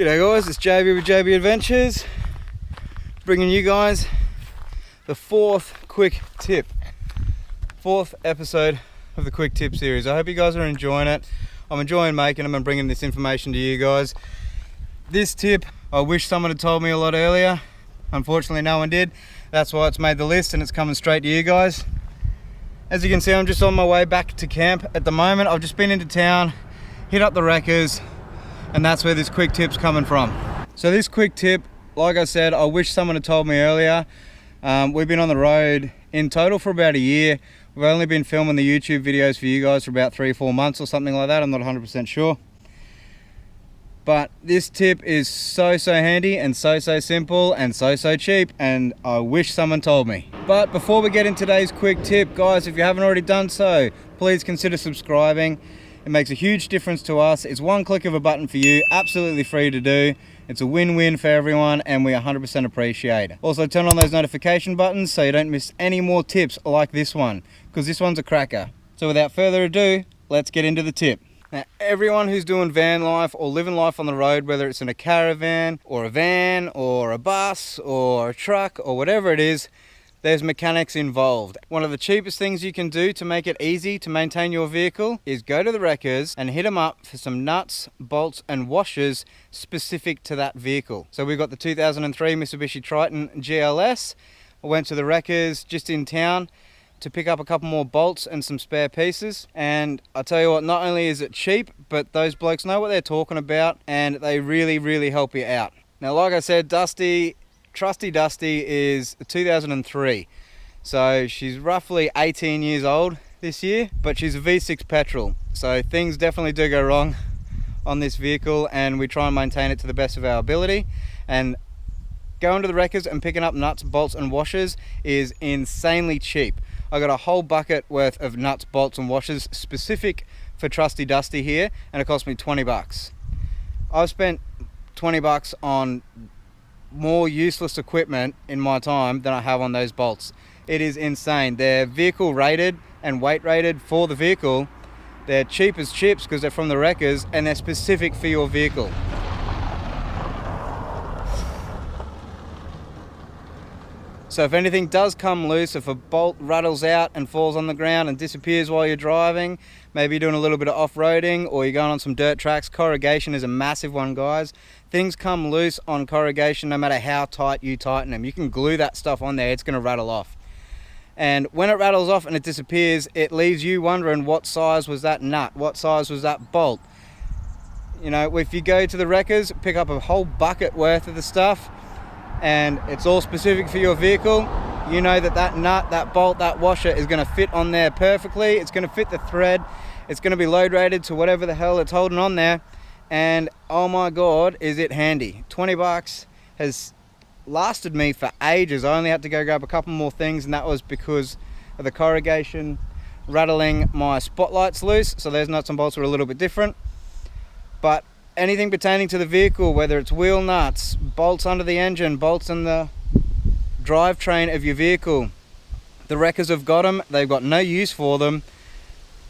G'day guys, it's JB with JB Adventures, bringing you guys the fourth episode of the quick tip series. I hope you guys are enjoying it. I'm enjoying making them and bringing this information to you guys. This tip, I wish someone had told me a lot earlier. Unfortunately, no one did. That's why it's made the list and it's coming straight to you guys. As you can see, I'm just on my way back to camp at the moment. I've just been into town, hit up the wreckers, and that's where this quick tip's coming from. So this quick tip, like I said, I wish someone had told me earlier. We've been on the road in total for about a year. We've only been filming the YouTube videos for you guys for about 3 or 4 months or something like that. I'm not 100% sure. But this tip is so handy and so simple and so cheap, and I wish someone told me. But before we get into today's quick tip, guys, if you haven't already done so, please consider subscribing. It makes a huge difference to us. It's one click of a button for you, absolutely free to do. It's a win-win for everyone and we 100% appreciate it. Also, turn on those notification buttons so you don't miss any more tips like this one, because this one's a cracker. So without further ado, let's get into the tip. Now, everyone who's doing van life or living life on the road, whether it's in a caravan or a van or a bus or a truck or whatever it is, there's mechanics involved. One of the cheapest things you can do to make it easy to maintain your vehicle is go to the wreckers and hit them up for some nuts, bolts and washers specific to that vehicle. So we've got the 2003 Mitsubishi Triton GLS. I went to the wreckers just in town to pick up a couple more bolts and some spare pieces, and I tell you what, not only is it cheap, but those blokes know what they're talking about and they really help you out. Now, like I said, Trusty Dusty is 2003, so she's roughly 18 years old this year, but she's a V6 petrol, so things definitely do go wrong on this vehicle and we try and maintain it to the best of our ability. And going to the wreckers and picking up nuts, bolts and washers is insanely cheap. I got a whole bucket worth of nuts, bolts and washers specific for Trusty Dusty here, and it cost me 20 bucks. I've spent 20 bucks on more useless equipment in my time than I have on those bolts. It is insane. They're vehicle rated and weight rated for the vehicle. They're cheap as chips because they're from the wreckers and they're specific for your vehicle. So if anything does come loose, if a bolt rattles out and falls on the ground and disappears while you're driving, maybe you're doing a little bit of off-roading or you're going on some dirt tracks, corrugation is a massive one, guys. Things come loose on corrugation no matter how tight you tighten them. You can glue that stuff on there, it's going to rattle off. And when it rattles off and it disappears, it leaves you wondering what size was that nut, what size was that bolt. You know, if you go to the wreckers, pick up a whole bucket worth of the stuff, and it's all specific for your vehicle, you know that that nut, that bolt, that washer is going to fit on there perfectly. It's going to fit the thread. It's going to be load rated to whatever the hell it's holding on there. And oh my God, is it handy. 20 bucks has lasted me for ages. I only had to go grab a couple more things, and that was because of the corrugation rattling my spotlights loose. So those nuts and bolts were a little bit different. But anything pertaining to the vehicle, whether it's wheel nuts, bolts under the engine, bolts in the drivetrain of your vehicle, the wreckers have got them. They've got no use for them.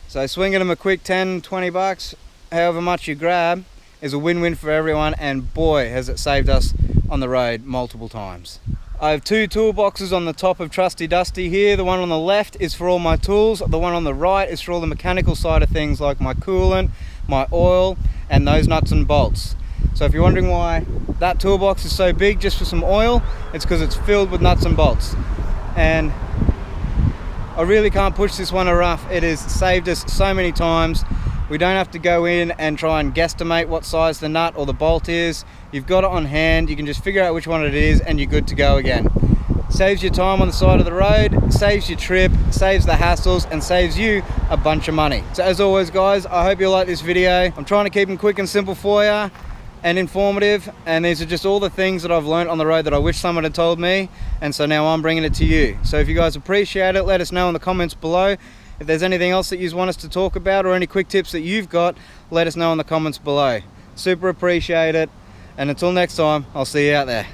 So swinging them a quick 10, 20 bucks, however much you grab, is a win-win for everyone, and boy has it saved us on the road multiple times. I have 2 toolboxes on the top of Trusty Dusty here. The one on the left is for all my tools. The one on the right is for all the mechanical side of things like my coolant, my oil, and those nuts and bolts. So if you're wondering why that toolbox is so big just for some oil, it's because it's filled with nuts and bolts. And I really can't push this one enough. It has saved us so many times. We don't have to go in and try and guesstimate what size the nut or the bolt is. You've got it on hand, you can just figure out which one it is and you're good to go again. Saves your time on the side of the road, saves your trip, saves the hassles, and saves you a bunch of money. So as always, guys, I hope you like this video. I'm trying to keep them quick and simple for you and informative, and these are just all the things that I've learned on the road that I wish someone had told me, and so now I'm bringing it to you. So if you guys appreciate it, let us know in the comments below. If there's anything else that you want us to talk about or any quick tips that you've got, let us know in the comments below. Super appreciate it, and until next time, I'll see you out there.